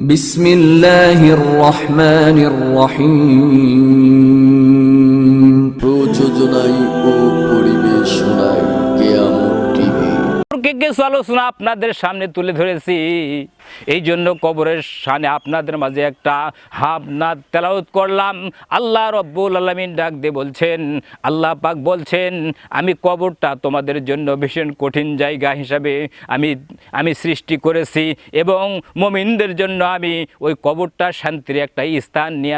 বিসমিল্লাহির রহমানির রহিম। প্রযোজনায় ও পরিবেশনায় কেয়ামত টিভি। কিছু আলোচনা আপনাদের সামনে তুলে ধরেছি, এই জন্য কবরের সামনে আপনাদের মাঝে একটা হাফনাত তেলাওয়াত করলাম। আল্লাহ রব্বুল আলামিন ডাক দিয়ে বলছেন, আল্লাহ পাক বলছেন, আমি কবরটা তোমাদের জন্য ভীষণ কঠিন জায়গা হিসাবে আমি সৃষ্টি করেছি এবং মুমিনদের জন্য আমি ওই কবরটা শান্তির একটা স্থান নিয়ে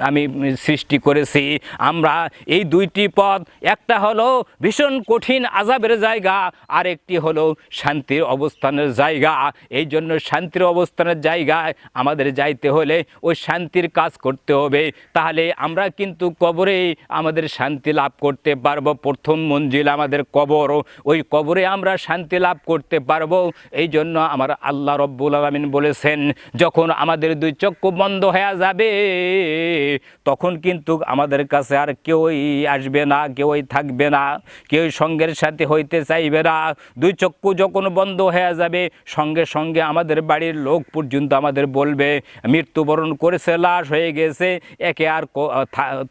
আমি সৃষ্টি করেছি। আমরা এই দুইটি পথ, একটা হলো ভীষণ কঠিন আযাবের জায়গা, আর একটি হলো শান্তির অবস্থানের জায়গা। এই জন্য শান্তির অবস্থানের জায়গায় আমাদের যাইতে হলে ওই শান্তির কাজ করতে হবে, তাহলে আমরা কিন্তু কবরে আমাদের শান্তি লাভ করতে পারবো। প্রথম মঞ্জিল আমাদের কবর, ওই কবরে আমরা শান্তি লাভ করতে পারবো। এই জন্য আমার আল্লাহ রব্বুল আলামিন বলেছেন, যখন আমাদের দুই চক্ষু বন্ধ হয়ে যাবে তখন কিন্তু আমাদের কাছে আর কেউই আসবে না, কেউই থাকবে না, কেউ সঙ্গের সাথে হইতে চাইবে না। দুই চক্ষু যখন বন্ধ হয়ে যাবে সঙ্গে সঙ্গে আমাদের বাড়ির লোক পর্যন্ত আমাদের বলবে মৃত্যুবরণ করেছে, লাশ হয়ে গেছে, একে আর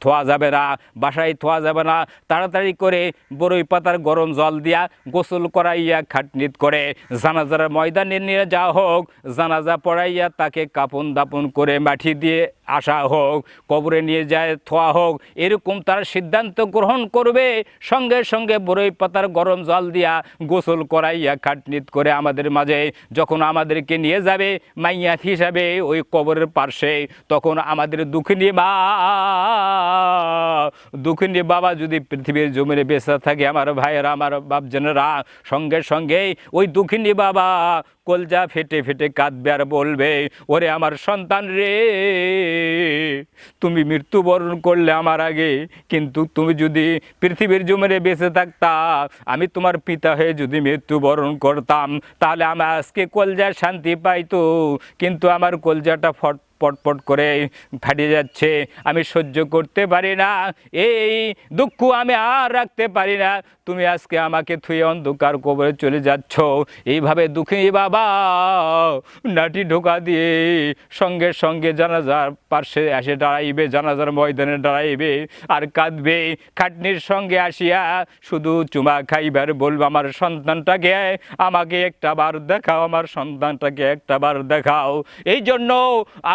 থোয়া যাবে না, বাসায় থোয়া যাবে না। তাড়াতাড়ি করে বরই পাতার গরম জল দিয়া গোসল করাইয়া খাটনিত করে জানাজার ময়দানে নিয়ে যাওয়া হোক, জানাজা পড়াইয়া তাকে কাপন দাপন করে মাটি দিয়ে আসা হোক, কবরে নিয়ে যায় থোয়া হোক, এরকম তার সিদ্ধান্ত গ্রহণ করবে। সঙ্গে সঙ্গে বরই পাতার গরম জল দিয়া গোসল করাইয়া খাটনিত করে আমাদের মাঝে যখন আমাদেরকে নিয়ে যাবে মাইয়াত হিসাবে ওই কবরের পার্শ্বে, তখন আমাদের দুঃখিনী বাবা যদি পৃথিবীর জমিনে বেঁচে থাকে, আমার ভাইয়েরা, আমার বাপজনেরা, সঙ্গে সঙ্গেই ওই দুঃখিনী বাবা কলজা ফেটে ফেটে কাঁদবে আর বলবে, ওরে আমার সন্তান রে, তুমি মৃত্যুবরণ করলে আমার আগে, কিন্তু তুমি যদি পৃথিবীর জমিনে বেঁচে থাকতা, আমি তোমার পিতা হয়ে যদি মৃত্যুবরণ করতাম, তাহলে আমার আজকে কলজার শান্তি পাইতো, কিন্তু আমার কলজাটা পটপট করে ফাটিয়ে যাচ্ছে, আমি সহ্য করতে পারি না, এই দুঃখ আমি আর রাখতে পারি না, তুমি আজকে আমাকে থুয়ে অন্ধকার কবরে চলে যাচ্ছ। এইভাবে দুঃখী বাবা নাটি ঢোকা দিয়ে সঙ্গে সঙ্গে জানাজার পার্শ্বে এসে দাঁড়াইবে, জানাজার ময়দানে দাঁড়াইবে আর কাঁদবে। খাটনির সঙ্গে আসিয়া শুধু চুমা খাইবার বলবো, আমার সন্তানটাকে আমাকে একটা বার দেখাও, আমার সন্তানটাকে একটা বার দেখাও। এই জন্য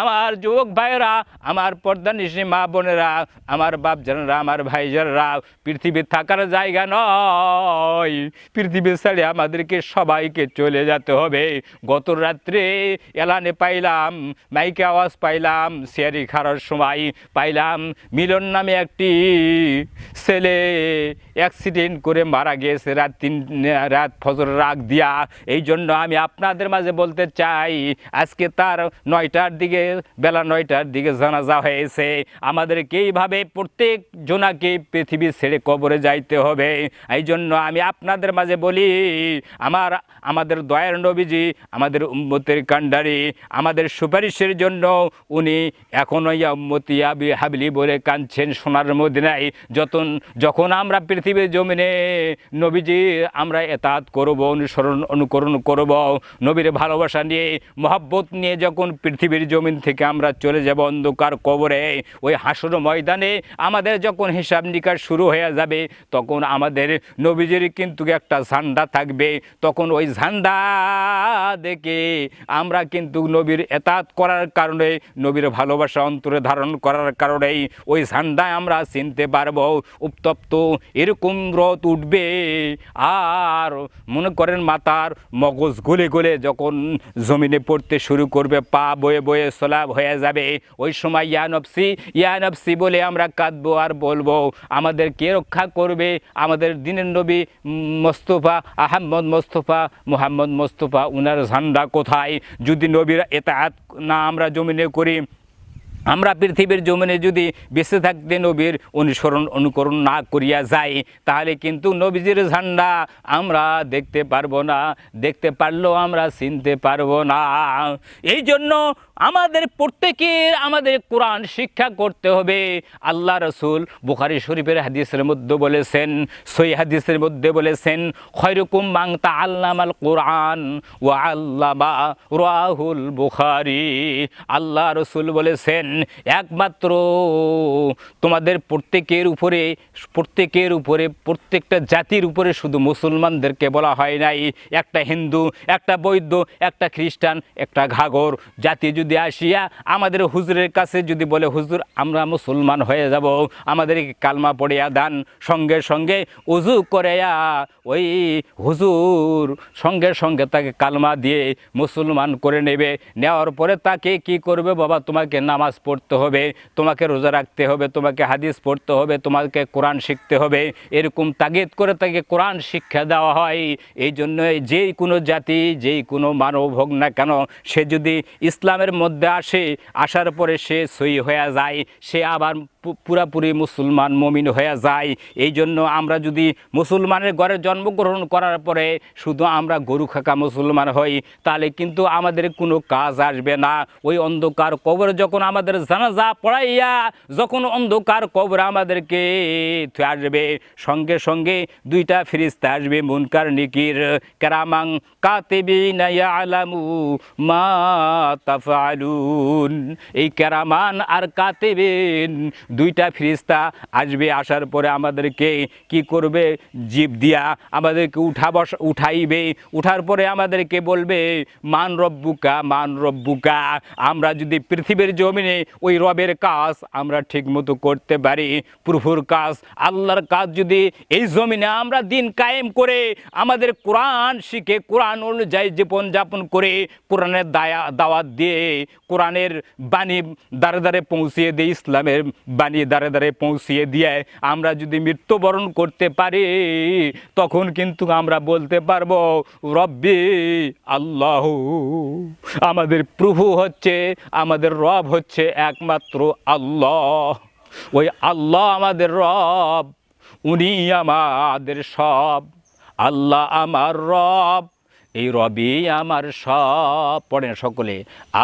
আমার যুবক ভাইয়েরা, আমার পর্দানিশী মা বোনেরা, আমার বাপজানেরা, আমার ভাইজানরা, পৃথিবী থাকার জায়গা নয়, পৃথিবী ছেড়ে আমাদেরকে সবাইকে চলে যেতে হবে। গত রাত্রে এলানে পাইলাম, মাইকে আওয়াজ পাইলাম, সিয়ারি খাওয়ার সময় পাইলাম মিলন নামে একটি ছেলে অ্যাক্সিডেন্ট করে মারা গিয়েছে রাত ফজরের আগ দিয়া। এই জন্য আমি আপনাদের মাঝে বলতে চাই, আজকে তার বেলা 9টার দিকে জানাজা হয়েছে। আমাদেরকে এইভাবে প্রত্যেক জনাকে পৃথিবী ছেড়ে কবরে যাইতে হবে। এই জন্য আমি আপনাদের মাঝে বলি, আমাদের দয়ার নবীজি, আমাদের উম্মতের কান্ডারি, আমাদের সুপারিশের জন্য উনি এখনও উম্মতি আবি হাবলি বলে কাঁদছেন সোনার মদিনায়। যখন আমরা পৃথিবীর জমিনে নবীজি আমরা এতাত করব, অনুকরণ করব, নবীর ভালোবাসা নিয়ে, মহব্বত নিয়ে যখন পৃথিবীর জমিন থেকে আমরা চলে যাব অন্ধকার কবরে, ওই হাসর ময়দানে আমাদের যখন হিসাব নিকাশ শুরু হয়ে যাবে, তখন আমাদের নবীজির কিন্তু একটা ঝান্ডা থাকবে। তখন ওই ঝান্ডা দেখে আমরা কিন্তু নবীর এতাত করার কারণে, নবীর ভালোবাসা অন্তরে ধারণ করার কারণেই ওই ঝান্ডায় আমরা চিনতে পারবো। উত্তপ্ত এরকম রথ উঠবে, আর মনে করেন মাথার মগজ গলে গলে যখন জমিনে পড়তে শুরু করবে, পা বয়ে বয়ে সলাব হয়ে যাবে, ওই সময় ইয়া নফসি বলে আমরা কাঁদবো আর বলবো, আমাদের কে রক্ষা করবে? আমাদের দিনের নবী মোস্তফা, আহমদ মোস্তফা, মুহাম্মদ মোস্তফা, উনার ঝান্ডা কোথায়? যদি নবীর এতাআত না আমরা জমিনে করি, আমরা পৃথিবীর জমিনে যদি বেঁচে থাকতে নবীর অনুকরণ না করিয়া যাই, তাহলে কিন্তু নবীজির ঝান্ডা আমরা দেখতে পারবো না, দেখতে পারলেও আমরা চিনতে পারবো না। এই জন্য আমাদের প্রত্যেকের আমাদের কোরআন শিক্ষা করতে হবে। আল্লাহ রসুল বুখারী শরীফের হাদিসের মধ্যে বলেছেন, সহিহ হাদিসের মধ্যে বলেছেন, খয়রুকুম মান তাআল্লামাল কোরআন ওয়া আল্লামা, রাহুল বুখারী। আল্লাহ রসুল বলেছেন, একমাত্র তোমাদের প্রত্যেকের উপরে প্রত্যেকটা জাতির উপরে, শুধু মুসলমানদেরকে বলা হয় নাই, একটা হিন্দু, একটা বৌদ্ধ, একটা খ্রিস্টান, একটা ঘাগর জাতি যদি আসিয়া আমাদের হুজুরের কাছে যদি বলে, হুজুর আমরা মুসলমান হয়ে যাব, আমাদেরকে কালমা পড়িয়া দান, সঙ্গে সঙ্গে উজু করিয়া ওই হুজুর সঙ্গে সঙ্গে তাকে কালমা দিয়ে মুসলমান করে নেবে। নেওয়ার পরে তাকে কি করবে, বাবা তোমাকে নামাজ পড়তে হবে, তোমাকে রোজা রাখতে হবে, তোমাকে হাদিস পড়তে হবে, তোমাকে কোরআন শিখতে হবে, এরকম তাগিদ করে তাকে কোরআন শিক্ষা দেওয়া হয়। এই জন্য যেই কোনো জাতি, যেই কোনো মানব হোক না কেন, সে যদি ইসলামের মধ্যে আসার পরে সে সই হয়ে যায়, সে আবার পুরাপুরি মুসলমান মুমিন হয়ে যায়। এই জন্য আমরা যদি মুসলমানের ঘরে জন্মগ্রহণ করার পরে শুধু আমরা গরু খাকা মুসলমান হই, তাহলে কিন্তু আমাদের কোনো কাজ আসবে না। ওই অন্ধকার কবর যখন আমাদের জানাজা পড়াইয়া যখন অন্ধকার কবর আমাদেরকে আসবে, সঙ্গে সঙ্গে দুইটা ফেরেশতা আসবে, মুনকার নিকির, কিরামান কাতিবিনা ইয়ালামু মা তাফআলুন। এই কিরামান আর কাতিবিন দুইটা ফেরেশতা আসবে, আসার পরে আমাদেরকে কি করবে, জিভ দিয়া আমাদেরকে উঠাইবে, উঠার পরে আমাদেরকে বলবে, মান রব্বুকা, মান রব্বুকা। আমরা যদি পৃথিবীর জমিনে ওই রবের কাজ আমরা ঠিক মতো করতে পারি, প্রভুর কাজ, আল্লাহর কাজ যদি এই জমিনে আমরা দিন কায়েম করে আমাদের কোরআন শিখে কোরআন অনুযায়ী জীবনযাপন করে কোরআনের দাওয়াত দিয়ে কোরআনের বাণী দ্বারে দ্বারে পৌঁছিয়ে দিয়ে, ইসলামের বাণী দ্বারে দ্বারে পৌঁছিয়ে দিয়ে আমরা যদি মৃত্যুবরণ করতে পারি, তখন কিন্তু আমরা বলতে পারবো, রব্বি আল্লাহ, আমাদের প্রভু হচ্ছে, আমাদের রব হচ্ছে একমাত্র আল্লাহ। ওই আল্লাহ আমাদের রব, উনি আমাদের সব, আল্লাহ আমার রব, এই রবি আমার সব। পড়েন সকলে,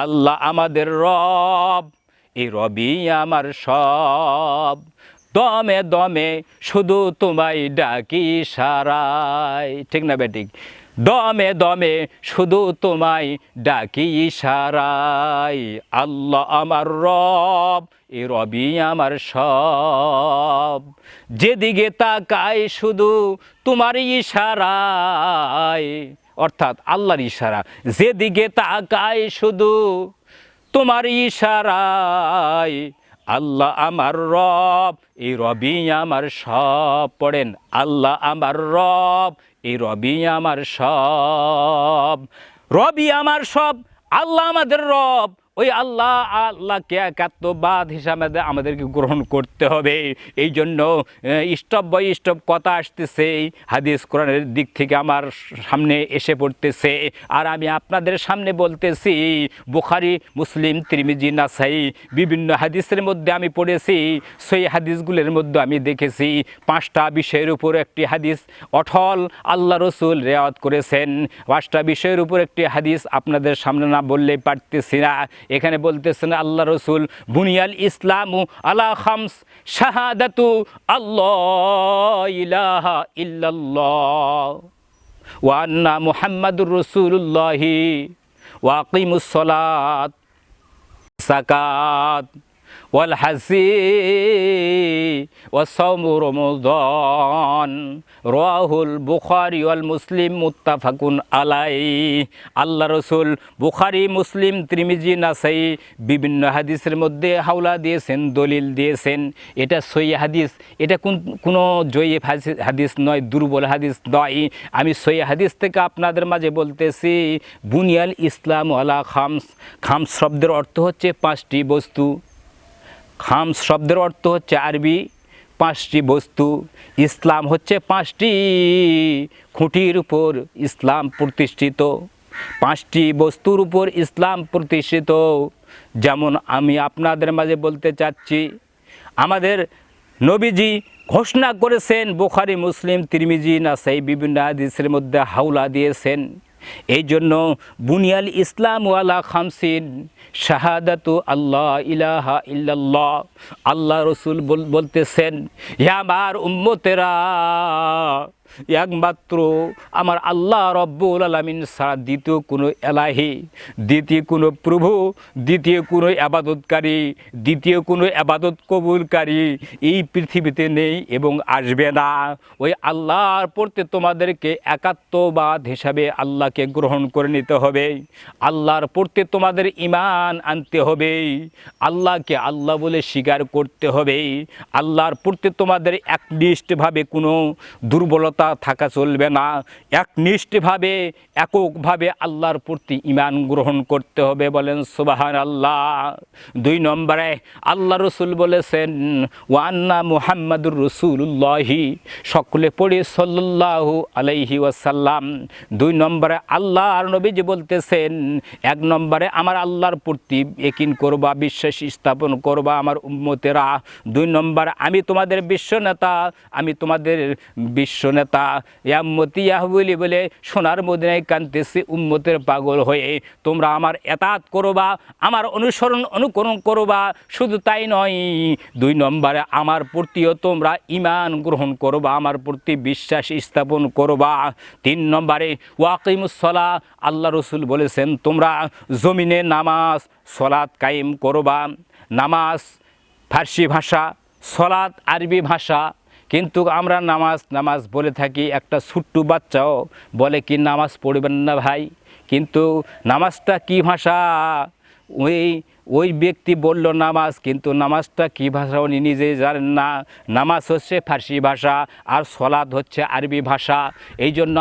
আল্লাহ আমাদের রব, এই রবি আমার সব, দমে দমে শুধু তোমায় ডাকি সারাই। ঠিক না বেঠিক? দমে দমে শুধু তোমায় ডাকি ইশারাই, আল্লাহ আমার রব, এ রবি আমার সব, যেদিকে তাকাই শুধু তোমার ইশারায়, অর্থাৎ আল্লাহর ইশারা, যেদিকে তাকাই শুধু তোমার ইশারায়, আল্লাহ আমার রব, এই রবি আমার সব। পড়েন, আল্লাহ আমার রব, এই রবি আমার সব, রবি আমার সব, আল্লাহ আমাদের রব। ওই আল্লাহকে একাত্মবাদ হিসাবে আমাদেরকে গ্রহণ করতে হবে। এই জন্য স্টপ বাই স্টপ কথা আসতেছে, হাদিস কোরআনের দিক থেকে আমার সামনে এসে পড়তেছে, আর আমি আপনাদের সামনে বলতেছি, বুখারী, মুসলিম, তিরমিজি, নাসাই বিভিন্ন হাদিসের মধ্যে আমি পড়েছি, সেই হাদিসগুলোর মধ্যে আমি দেখেছি 5টা বিষয়ের উপর একটি হাদিস অটল আল্লাহ রসুল রেওয়াত করেছেন। 5টা বিষয়ের উপর একটি হাদিস আপনাদের সামনে না বললেই পারতেছি না। এখানে বলতেছেন আল্লাহ রসুল, বুনিয়াল ইসলামু আলা খামস, শাহাদাতু আল্লাহ ইলাহা ইল্লাল্লাহ ওয়া আন্না মুহাম্মাদুর রাসূলুল্লাহি ওয়া আকিমুস সালাত যাকাত ওয়াল হাজি ওয়া সাওমু রমাদান, রাহুল বুখারী ওয়াল মুসলিম মুত্তাফাকুন আলাইহি। আল্লাহ রসুল বুখারী, মুসলিম, তিরমিজি, নাসাই বিভিন্ন হাদিসের মধ্যে হাওলা দিয়েছেন, দলিল দিয়েছেন। এটা সহিহ হাদিস, এটা কোনো জয়ীফ হাদিস নয়, দুর্বল হাদিস নয়। আমি সহিহ হাদিস থেকে আপনাদের মাঝে বলতেছি, বুনিয়াল ইসলাম আলা খামস। খামস শব্দের অর্থ হচ্ছে 5টি বস্তু। খামস শব্দের অর্থ হচ্ছে আরবি 5টি বস্তু। ইসলাম হচ্ছে 5টি খুঁটির উপর ইসলাম প্রতিষ্ঠিত, 5টি বস্তুর উপর ইসলাম প্রতিষ্ঠিত। যেমন আমি আপনাদের মাঝে বলতে চাচ্ছি, আমাদের নবীজি ঘোষণা করেছেন, বুখারী, মুসলিম, তিরমিজি, নাসাই বিভিন্ন হাদিসের মধ্যে হাওলা দিয়েছেন। এই জন্য বুনিয়াল ইসলাম ওয়ালা খামসিন, শাহাদাতু আল্লাহ ইলাহা ইল্লাল্লাহ। আল্লাহ রসুল বলতেছেন, হে আমার উম্মতেরা, একমাত্র আমার আল্লাহ রব্বুল আলামিন ছাড়া দ্বিতীয় কোনো এলাহি, দ্বিতীয় কোনো প্রভু, দ্বিতীয় কোনো আবাদতকারী, দ্বিতীয় কোনো আবাদত কবুলকারী এই পৃথিবীতে নেই এবং আসবে না। ওই আল্লাহর প্রতি তোমাদেরকে একাত্মবাদ হিসাবে আল্লাহকে গ্রহণ করে নিতে হবে। আল্লাহর প্রতি তোমাদের ঈমান আনতে হবে। আল্লাহকে আল্লাহ বলে স্বীকার করতে হবে। আল্লাহর প্রতি তোমাদের একনিষ্ঠভাবে কোনো দুর্বলতা থাকা চলবে না। একনিষ্ঠভাবে, এককভাবে আল্লাহর প্রতি ঈমান গ্রহণ করতে হবে। বলেন সুবহানাল্লাহ। 2 নম্বরে আল্লাহ রসুল বলেছেন, ওয়া আন্না মুহাম্মাদুর রাসূলুল্লাহি, সকলে পড়ি সাল্লাল্লাহু আলাইহি ওয়াসাল্লাম। 2 নম্বরে আল্লাহর নবীজি বলতেছেন, 1 নম্বরে আমার আল্লাহর প্রতি ইয়াকিন করবা, বিশ্বাস স্থাপন করবা আমার উম্মতেরা। 2 নম্বরে আমি তোমাদের বিশ্ব নেতা, আমি তোমাদের বিশ্ব নেতা। ইয়াম্মতি ইয়াহবুলি বলে সোনার মদিনায় কাঁদতেছি উম্মতের পাগল হয়ে। তোমরা আমার এতাত করবা, আমার অনুকরণ করবা। শুধু তাই নয়, 2 নম্বরে আমার প্রতিও তোমরা ঈমান গ্রহণ করবা, আমার প্রতি বিশ্বাস স্থাপন করবা। 3 নম্বরে ওয়াকিমুস সালাহ, আল্লাহ রসুল বলেছেন তোমরা জমিনে নামাজ সলাত কায়েম করবা। নামাজ ফার্সি ভাষা, সলাত আরবি ভাষা, কিন্তু আমরা নামাজ বলে থাকি। একটা ছোট্ট বাচ্চাও বলে কি নামাজ পড়বেন না ভাই, কিন্তু নামাজটা কি ভাষা? ওই ব্যক্তি বলল নামাজ, কিন্তু নামাজটা কী ভাষা উনি নিজেই জানেন না। নামাজ হচ্ছে ফার্সি ভাষা আর সলাত হচ্ছে আরবি ভাষা। এই জন্য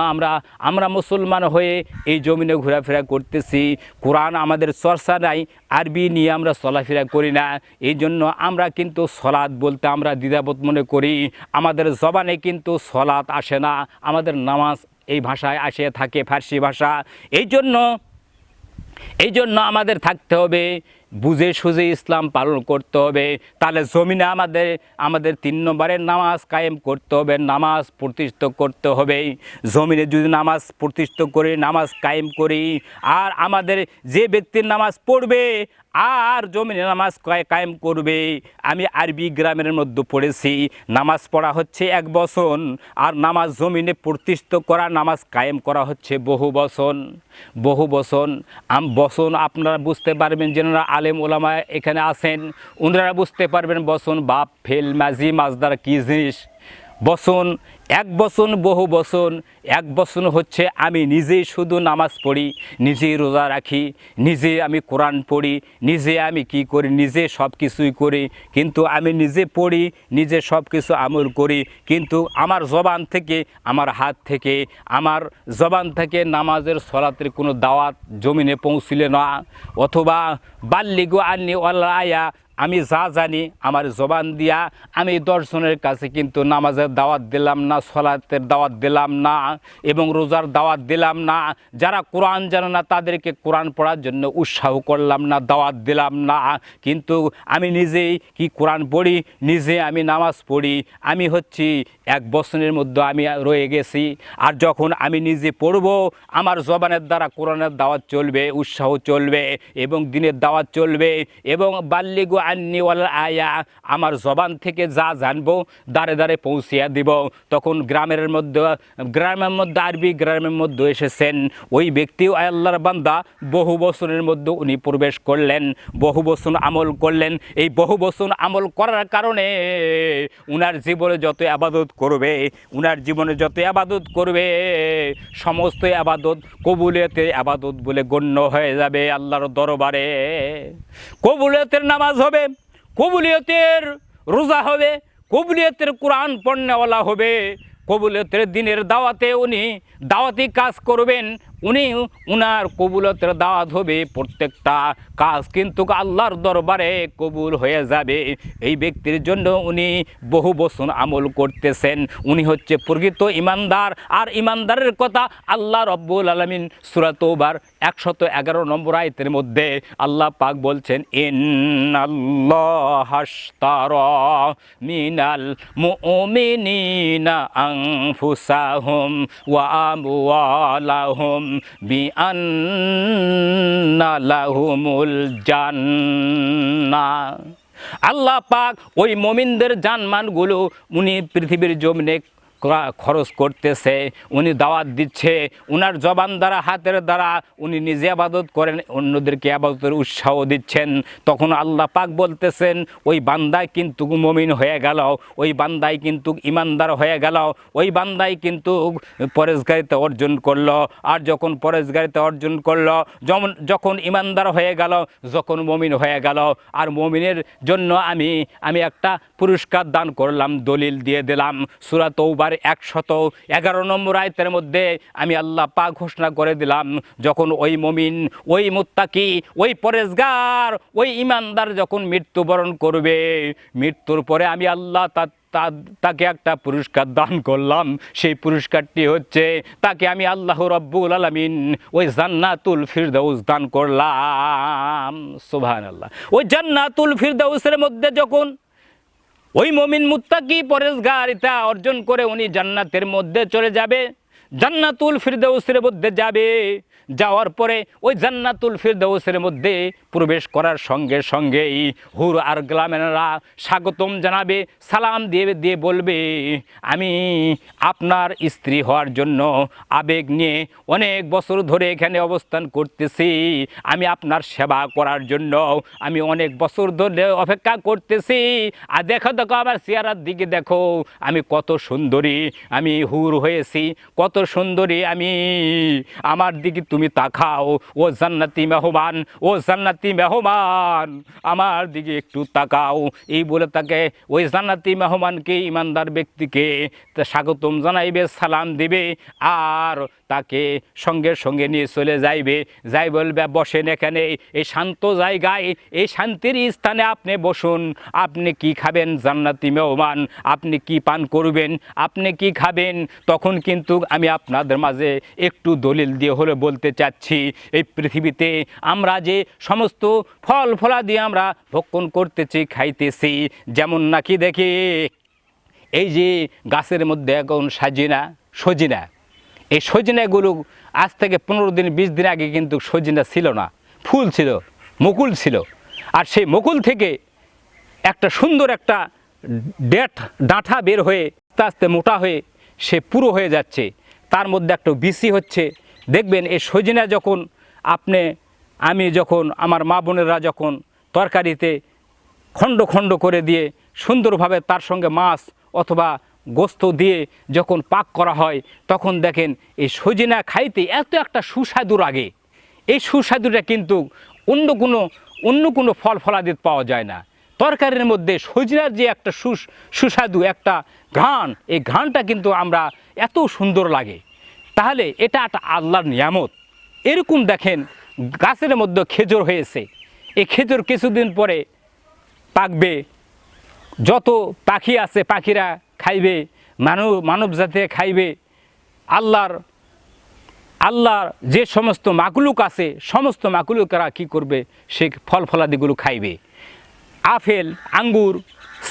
আমরা মুসলমান হয়ে এই জমিনে ঘোরাফেরা করতেছি, কোরআন আমাদের চর্চা নাই, আরবি নিয়ে আমরা চলাফেরা করি না। এই জন্য আমরা কিন্তু সলাত বলতে আমরা দ্বিধাবোধ মনে করি। আমাদের জবানে কিন্তু সলাত আসে না, আমাদের নামাজ এই ভাষায় আসে থাকে, ফার্সি ভাষা। এই জন্য আমাদের থাকতে হবে, বুঝে সুঝে ইসলাম পালন করতে হবে। তাহলে জমিনে আমাদের 3 নম্বরে নামাজ কায়েম করতে হবে, নামাজ প্রতিষ্ঠিত করতে হবে। জমিনে যদি নামাজ প্রতিষ্ঠিত করে, নামাজ কায়েম করি, আর আমাদের যে ব্যক্তির নামাজ পড়বে আর জমিনে নামাজ কায়েম করবে। আমি আরবি গ্রামের মধ্যে পড়েছি, নামাজ পড়া হচ্ছে 1 বছর, আর নামাজ জমিনে প্রতিষ্ঠিত করা, নামাজ কায়েম করা হচ্ছে বহু বছর। বছর আপনারা বুঝতে পারবেন, যারা আলেম ওলামা এখানে আছেন ওনারা বুঝতে পারবেন বছর, বাপ ফেল মাঝি মাজদার কী জিনিস। বছর 1 বছর, বহু বছর। 1 বছর হচ্ছে আমি নিজেই শুধু নামাজ পড়ি, নিজেই রোজা রাখি, নিজে আমি কোরআন পড়ি, নিজে আমি কি করি, নিজে সব কিছুই করি। কিন্তু আমি নিজে পড়ি, নিজে সব কিছু আমল করি, কিন্তু আমার জবান থেকে, আমার হাত থেকে, আমার জবান থেকে নামাজের সলাতের কোনো দাওয়াত জমিনে পৌঁছিলে না। অথবা বাল্লিগু আন্নি ওয়াল্লাহ আয়া, আমি যা জানি আমার জবান দিয়া আমি 10 জনের কাছে কিন্তু নামাজের দাওয়াত দিলাম না, সলাতের দাওয়াত দিলাম না, এবং রোজার দাওয়াত দিলাম না। যারা কোরআন জানে না তাদেরকে কোরআন পড়ার জন্য উৎসাহ করলাম না, দাওয়াত দিলাম না। কিন্তু আমি নিজেই কি কোরআন পড়ি, নিজে আমি নামাজ পড়ি। আমি হচ্ছি 1 বছরের মধ্যে আমি রয়ে গেছি। আর যখন আমি নিজে পড়ব, আমার জবানের দ্বারা কোরআনের দাওয়াত চলবে, উৎসাহ চলবে, এবং দিনের দাওয়াত চলবে, এবং বাল্লিগু আন্নি ওয়াল আয়া, আমার জবান থেকে যা জানবো দাঁড়ে দাঁড়ে পৌঁছিয়ে দিব। তখন গ্রামের মধ্যে আরবি গ্রামের মধ্যে এসেছেন ওই ব্যক্তিও আল্লাহর বান্দা, বহু বছরের মধ্যে উনি প্রবেশ করলেন, বহু বছর আমল করলেন। এই বহু বছর আমল করার কারণে উনার জীবনে যত আবাদত করবে, সমস্ত আবাদত কবুলিয়তের আবাদত বলে গণ্য হয়ে যাবে আল্লাহর দরবারে। কবুলিয়তের নামাজ হবে, কবুলিয়তের রোজা হবে, কবুলিয়তের কোরআন পড়নেওয়ালা হবে, কবুলিয়তের দিনের দাওয়াতে উনি দাওয়াতি কাজ করবেন, উনার কবুলতের দাওয়াত হবে, প্রত্যেকটা কাজ কিন্তু আল্লাহর দরবারে কবুল হয়ে যাবে। এই ব্যক্তির জন্য উনি বহু বছর আমল করতেছেন, উনি হচ্ছে প্রকৃত ইমানদার। আর ইমানদারের কথা আল্লাহ রব্বুল আলামিন সূরা তওবার 111 নম্বর আয়াতের মধ্যে আল্লাহ পাক বলছেন, ইন্নাল্লাহা আশতারা মিনাল মুমিনিনা আনফুসাহুম ওয়া আমওয়ালাহুম বিআন্না লাহুমুল জান্নাহ। আল্লাহ পাক ওই মুমিনদের জানমালগুলো উনি পৃথিবীর জমিনে খরচ করতেছে, উনি দাওয়াত দিচ্ছে, উনার জবান দ্বারা হাতের দ্বারা উনি নিজে আবাদত করেন, অন্যদেরকে আবাদতের উৎসাহ দিচ্ছেন। তখন আল্লাহ পাক বলতেছেন ওই বান্দাই কিন্তু মুমিন হয়ে গেল, ওই বান্দাই কিন্তু ইমানদার হয়ে গেল, ওই বান্দাই কিন্তু পরেজগারিতা অর্জন করলো। আর যখন পরেজগারিতা অর্জন করলো, যখন ইমানদার হয়ে গেল, যখন মুমিন হয়ে গেল, আর মুমিনের জন্য আমি একটা পুরস্কার দান করলাম, দলিল দিয়ে দিলাম। সূরা তওবার 111 নম্বর আয়াতের মধ্যে আমি আল্লাহ পাক ঘোষণা করে দিলাম, যখন ওই মুমিন, ওই মুত্তাকি, ওই পরেজগার, ওই ইমানদার যখন মৃত্যুবরণ করবে, মৃত্যুর পরে আমি আল্লাহ তাকে একটা পুরস্কার দান করলাম। সেই পুরস্কারটি হচ্ছে তাকে আমি আল্লাহ রব্বুল আলামিন ওই জান্নাতুল ফিরদাউস দান করলাম। সুবহানাল্লাহ। ওই জান্নাতুল ফিরদাউসের মধ্যে যখন ওই মুমিন মুত্তাকি পরেজগার এটা অর্জন করে উনি জান্নাতের মধ্যে চলে যাবে, জান্নাতুল ফিরদাউসের মধ্যে যাবে। যাওয়ার পরে ওই জান্নাতুল ফিরদাউসের মধ্যে প্রবেশ করার সঙ্গে সঙ্গেই হুর আর গ্লামেনরা স্বাগতম জানাবে, সালাম দিয়ে বলবে, আমি আপনার স্ত্রী হওয়ার জন্য আবেগ নিয়ে অনেক বছর ধরে এখানে অবস্থান করতেছি, আমি আপনার সেবা করার জন্য আমি অনেক বছর ধরে অপেক্ষা করতেছি। আর দেখো আমার চেহারার দিকে দেখো, আমি কত সুন্দরী, আমি হুর হয়েছি, কত সুন্দরী আমি, আমার দিকে তুমি তাকাও, ও জান্নাতি মেহমান, ও জান্নাতি মেহমান, আমার দিকে একটু তাকাও। এই বলে তাকে ওই জান্নাতি মেহমানকে, ইমানদার ব্যক্তিকে স্বাগতম জানাইবে, সালাম দিবে, আর তাকে সঙ্গে সঙ্গে নিয়ে চলে যাইবে, যাই বলবে বসেন এখানে, এই শান্ত জায়গায়, এই শান্তির স্থানে আপনি বসুন, আপনি কি খাবেন জান্নাতি মেহমান, আপনি কি পান করবেন, আপনি কি খাবেন। তখন কিন্তু আমি আপনাদের মাঝে একটু দলিল দিয়ে হলে বলতে চাচ্ছি, এই পৃথিবীতে আমরা যে সমস্ত ফল ফলাদি আমরা ভক্ষণ করতেছি, খাইতেছি, যেমন নাকি দেখি এই যে গাছের মধ্যে এখন সজিনা, এই সজিনাগুলো আজ থেকে 15 দিন 20 দিন আগে কিন্তু সজিনা ছিল না, ফুল ছিল, মুকুল ছিল। আর সেই মুকুল থেকে একটা সুন্দর একটা ডাঁটা বের হয়ে আস্তে আস্তে মোটা হয়ে সে পুরো হয়ে যাচ্ছে, তার মধ্যে একটা বিচি হচ্ছে। দেখবেন এই সজিনা যখন আমি যখন আমার মা বোনেরা যখন তরকারিতে খণ্ড খণ্ড করে দিয়ে সুন্দরভাবে তার সঙ্গে মাছ অথবা গোস্ত দিয়ে যখন পাক করা হয়, তখন দেখেন এই সজিনা খাইতে এত একটা সুস্বাদু লাগে। এই সুস্বাদুটা কিন্তু অন্য কোনো ফল ফলাদিতে পাওয়া যায় না। তরকারির মধ্যে সজিনার যে একটা সুস্বাদু একটা ঘ্রাণ, এই ঘ্রাণটা কিন্তু আমরা এত সুন্দর লাগে। তাহলে এটা একটা আল্লাহর নিয়ামত। এরকম দেখেন গাছের মধ্যে খেজুর হয়েছে, এই খেজুর কিছুদিন পরে পাকবে, যত পাখি আছে পাখিরা খাইবে, মানব জাতি খাইবে, আল্লাহর যে সমস্ত মাকলুক আছে সমস্ত মাকলুকরা কী করবে, সে ফল ফলাদিগুলো খাইবে। আপেল, আঙ্গুর,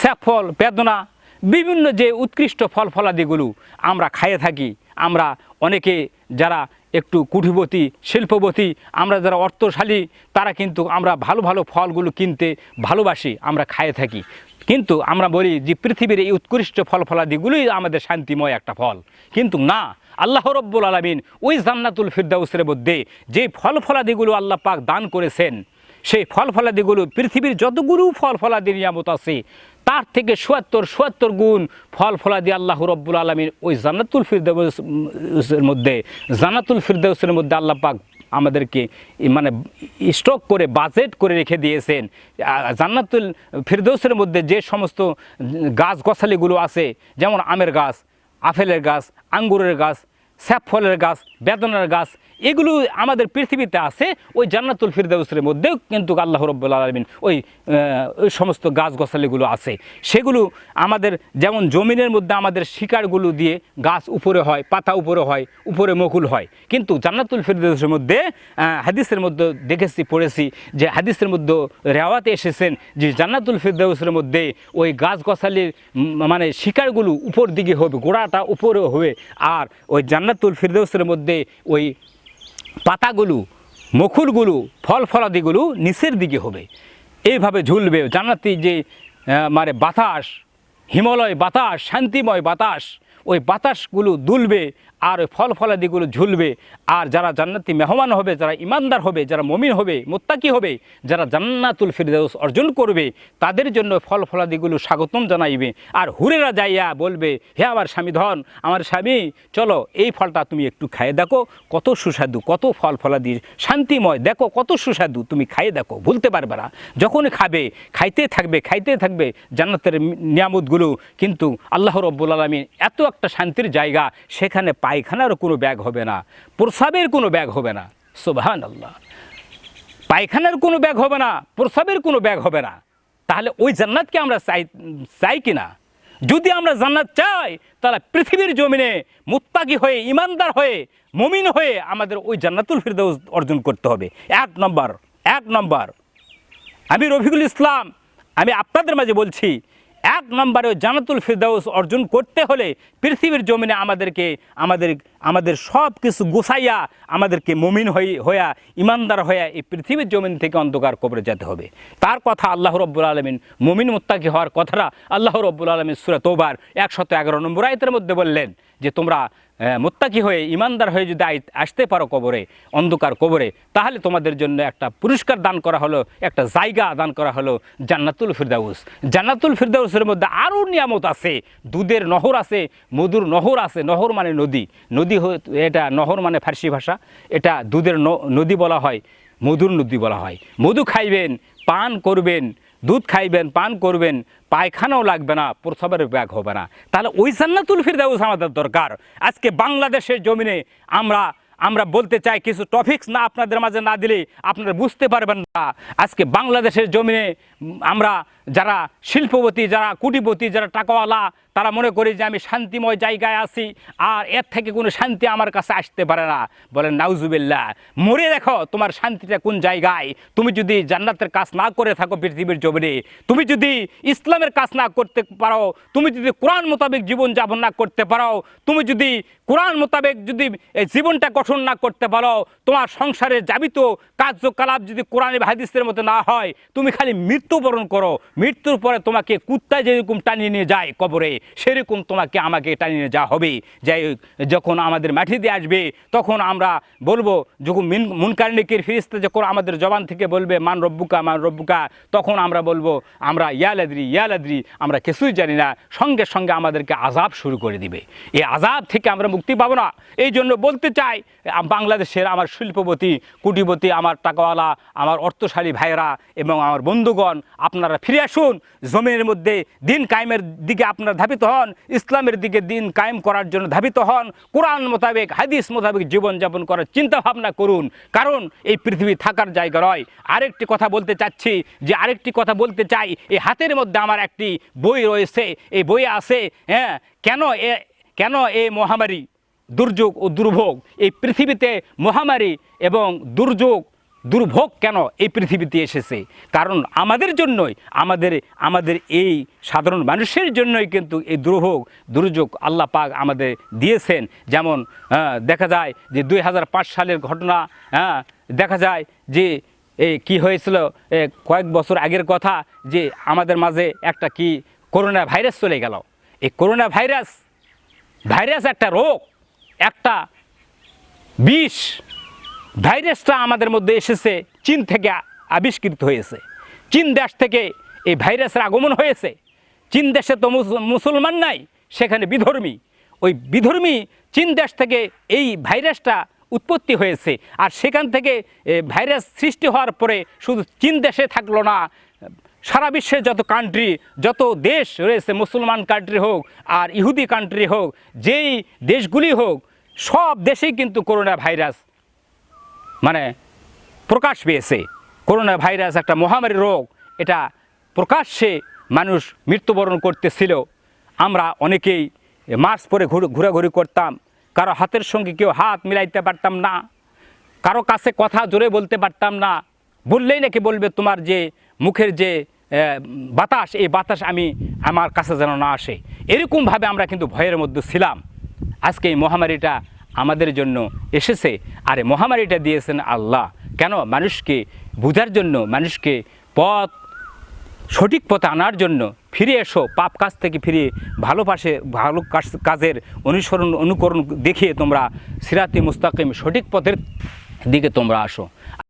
শ্যাফল, বেদনা, বিভিন্ন যে উৎকৃষ্ট ফল ফলাদিগুলো আমরা খাইয়ে থাকি। আমরা অনেকে যারা একটু কুঠিপতি, শিল্পপতি, আমরা যারা অর্থশালী, তারা কিন্তু আমরা ভালো ভালো ফলগুলো কিনতে ভালোবাসি, আমরা খাইয়ে থাকি। কিন্তু আমরা বলি যে পৃথিবীর এই উৎকৃষ্ট ফল ফলাদিগুলোই আমাদের শান্তিময় একটা ফল, কিন্তু না। আল্লাহ রব্বুল আলামিন ওই জান্নাতুল ফিরদাউসের মধ্যে যে ফল ফলাদিগুলো আল্লাহ পাক দান করেছেন, সেই ফল ফলাদিগুলো পৃথিবীর যতগুলো ফল ফলাদি নিয়ামত আছে তার থেকে ৭৪ গুণ ফল ফলাদি আল্লাহ রব্বুল আলামিন ওই জান্নাতুল ফিরদাউসের মধ্যে আল্লাহ পাক আমাদেরকে মানে স্টক করে বাজেট করে রেখে দিয়েছেন। জান্নাতুল ফিরদাউসের মধ্যে যে সমস্ত গাছ গছালিগুলো আছে, যেমন আমের গাছ, আপেলের গাছ, আঙ্গুরের গাছ, স্যাফলের গাছ, বেদনার গাছ, এগুলো আমাদের পৃথিবীতে আছে। ওই জান্নাতুল ফিরদাউসের মধ্যেও কিন্তু আল্লাহ রাব্বুল আলামিন ওই সমস্ত গাছ গছালিগুলো আছে। সেগুলো আমাদের যেমন জমিনের মধ্যে আমাদের শিকারগুলো দিয়ে গাছ উপরে হয়, পাতা উপরে হয়, উপরে মুকুল হয়, কিন্তু জান্নাতুল ফিরদাউসের মধ্যে হাদিসের মধ্যে দেখেছি, পড়েছি যে হাদিসের মধ্যে রেওয়াতে এসেছেন যে জান্নাতুল ফিরদাউসের মধ্যে ওই গাছ গছালির মানে শিকারগুলো উপর দিকে হবে, গোড়াটা উপরে হবে, আর ওই জান্নাতুল ফিরদাউসের মধ্যে ওই পাতাগুলো, মুকুলগুলো, ফল ফলাদিগুলো নিচের দিকে হবে, এইভাবে ঝুলবে। জান্নাতি যে মানে বাতাস, হিমালয় বাতাস, শান্তিময় বাতাস, ওই বাতাসগুলো দুলবে আর ওই ফল ফলাদিগুলো ঝুলবে। আর যারা জান্নাতি মেহমান হবে, যারা ইমানদার হবে, যারা মুমিন হবে, মুত্তাকি হবে, যারা জান্নাতুল ফিরদাউস অর্জন করবে, তাদের জন্য ফল ফলাদিগুলো স্বাগতম জানাইবে। আর হুরেরা যাইয়া বলবে, হে আমার স্বামী ধন, আমার স্বামী চলো এই ফলটা তুমি একটু খাইয়ে দেখো, কত সুস্বাদু, কত ফল ফলাদি শান্তিময়, দেখো কত সুস্বাদু, তুমি খাইয়ে দেখো, ভুলতে পারবে না। যখন খাবে খাইতে থাকবে, খাইতে থাকবে জান্নাতের নিয়ামতগুলো। কিন্তু আল্লাহ রাব্বুল আলামিন এত একটা শান্তির জায়গা, সেখানে পায়খানারও কোনো ব্যাগ হবে না, প্রস্রাবের কোনো ব্যাগ হবে না। সুবহানাল্লাহ, পায়খানার কোনো ব্যাগ হবে না, প্রস্রাবের কোনো ব্যাগ হবে না। তাহলে ওই জান্নাতকে আমরা চাই কিনা? যদি আমরা জান্নাত চাই, তাহলে পৃথিবীর জমিনে মুত্তাকি হয়ে, ইমানদার হয়ে, মুমিন হয়ে আমাদের ওই জান্নাতুল ফিরদাউস অর্জন করতে হবে। এক নম্বর আমি রফিকুল ইসলাম, আমি আপনাদের মাঝে বলছি, এক নম্বরে ওই জান্নাতুল ফিরদাউস অর্জন করতে হলে পৃথিবীর জমিনে আমাদের সব কিছু গুছাইয়া আমাদেরকে মুমিন হইয়া, ইমানদার হইয়া এই পৃথিবীর জমিন থেকে অন্ধকার কবরে যেতে হবে। তার কথা আল্লাহ রাব্বুল আলামিন মুমিন মুত্তাকি হওয়ার কথাটা আল্লাহ রাব্বুল আলামিন সূরা তওবার 111 নম্বর আয়াতের মধ্যে বললেন যে তোমরা মুত্তাকি হয়ে, ইমানদার হয়ে যদি আসতে পারো কবরে, অন্ধকার কবরে, তাহলে তোমাদের জন্য একটা পুরস্কার দান করা হলো, একটা জায়গা দান করা হলো জান্নাতুল ফিরদাউস। জান্নাতুল ফিরদাউসের মধ্যে আরও নিয়ামত আছে, দুধের নহর আছে, মধুর নহর আছে। নহর মানে নদী, এটা নহর মানে ফার্সি ভাষা, এটা দুধের নদী বলা হয়, মধুর নদী বলা হয়। মধু খাইবেন, পান করবেন, দুধ খাইবেন, পান করবেন, পায়খানাও লাগবে না, প্রস্রাবের ব্যাগ হবে না। তাহলে ওই জান্নাতুল ফিরদাউস আমাদের দরকার। আজকে বাংলাদেশের জমিনে আমরা বলতে চাই, কিছু টপিকস না আপনাদের মাঝে না দিলে আপনারা বুঝতে পারবেন না। আজকে বাংলাদেশের জমিনে আমরা যারা শিল্পপতি, যারা কোটিপতি, যারা টাকাওয়ালা, তারা মনে করি যে আমি শান্তিময় জায়গায় আছি, আর এর থেকে কোনো শান্তি আমার কাছে আসতে পারে না। বলেন নাউজুবিল্লাহ। মরে দেখো তোমার শান্তিটা কোন জায়গায়। তুমি যদি জান্নাতের কাজ না করে থাকো পৃথিবীর জমিনে, তুমি যদি ইসলামের কাজ না করতে পারো, তুমি যদি কোরআন মোতাবেক জীবনযাপন না করতে পারো, তুমি যদি কোরআন মোতাবেক যদি জীবনটা গঠন না করতে পারো, তোমার সংসারের যাবিত কার্যকলাপ যদি কোরআন হাদিসের মতো না হয়, তুমি খালি মৃত্যুবরণ করো। মৃত্যুর পরে তোমাকে কুত্তায় যেরকম টানিয়ে নিয়ে যায় কবরে, সেরকম তোমাকে আমাকে টানিয়ে নিয়ে যাওয়া হবে। যাই যখন আমাদের মাটি দিয়ে আসবে, তখন আমরা বলবো, যখন মুনকার নেকির ফেরেশতা যখন আমাদের জবান থেকে বলবে মান রব্বুকা, তখন আমরা বলবো আমরা ইয়ালাদ্রি, আমরা কিছুই জানি না। সঙ্গে সঙ্গে আমাদেরকে আযাব শুরু করে দিবে। এই আযাব থেকে আমরা মুক্তি পাবো না। এই জন্য বলতে চাই, বাংলাদেশের আমার শিল্পপতি, কোটিপতি, আমার টাকাওয়ালা, আমার অর্থশালী ভাইয়েরা এবং আমার বন্ধুগণ, আপনারা ফিরে আসুন জমিনের মধ্যে, দিন কায়েমের দিকে আপনারা ধাবিত হন, ইসলামের দিকে দিন কায়েম করার জন্য ধাবিত হন, কোরআন মোতাবেক, হাদিস মোতাবেক জীবনযাপন করার চিন্তা ভাবনা করুন। কারণ এই পৃথিবী থাকার জায়গা নয়। আরেকটি কথা বলতে চাই, এই হাতের মধ্যে আমার একটি বই রয়েছে, এই বইয়ে আছে কেন এই মহামারী, দুর্যোগ ও দুর্ভোগ এই পৃথিবীতে, মহামারী এবং দুর্ভোগ কেন এই পৃথিবীতে এসেছে? কারণ আমাদের জন্যই, আমাদের এই সাধারণ মানুষের জন্যই কিন্তু এই দুর্যোগ আল্লাহ পাক আমাদের দিয়েছেন। যেমন দেখা যায় যে 2005 সালের ঘটনা, দেখা যায় যে কি হয়েছিল কয়েক বছর আগের কথা, যে আমাদের মাঝে একটা করোনা ভাইরাস চলে গেল। এই করোনা ভাইরাস একটা রোগ, একটা বিষ। ভাইরাসটা আমাদের মধ্যে এসেছে চীন থেকে, আবিষ্কৃত হয়েছে। চীন দেশ থেকে এই ভাইরাসের আগমন হয়েছে। চীন দেশে তো মুসলমান নাই, সেখানে বিধর্মী। ওই বিধর্মী চীন দেশ থেকে এই ভাইরাসটা উৎপত্তি হয়েছে। আর সেখান থেকে ভাইরাস সৃষ্টি হওয়ার পরে শুধু চীন দেশে থাকলো না, সারা বিশ্বের যত কান্ট্রি, যত দেশ রয়েছে, মুসলমান কান্ট্রি হোক আর ইহুদি কান্ট্রি হোক, যেই দেশগুলি হোক, সব দেশেই কিন্তু করোনা ভাইরাস মানে প্রকাশ পেয়েছে। করোনা ভাইরাস একটা মহামারী রোগ, এটা প্রকাশ্যে মানুষ মৃত্যুবরণ করতেছিল। আমরা অনেকেই মাস্ক পরে ঘোরাঘুরি করতাম, কারো হাতের সঙ্গে কেউ হাত মিলাইতে পারতাম না, কারো কাছে কথা জোরে বলতে পারতাম না, বললেই নাকি বলবে তোমার যে মুখের যে বাতাস, এই বাতাস আমার কাছে যেন না আসে। এরকমভাবে আমরা কিন্তু ভয়ের মধ্যে ছিলাম। আজকে এই মহামারীটা আমাদের জন্য এসেছে, আর এই মহামারীটা দিয়েছেন আল্লাহ। কেন? মানুষকে বোঝার জন্য, মানুষকে সঠিক পথে আনার জন্য। ফিরে এসো, পাপ কাজ থেকে ফিরে ভালো কাজের অনুকরণ দেখিয়ে তোমরা সিরাতে মুস্তাকিম সঠিক পথের দিকে তোমরা আসো।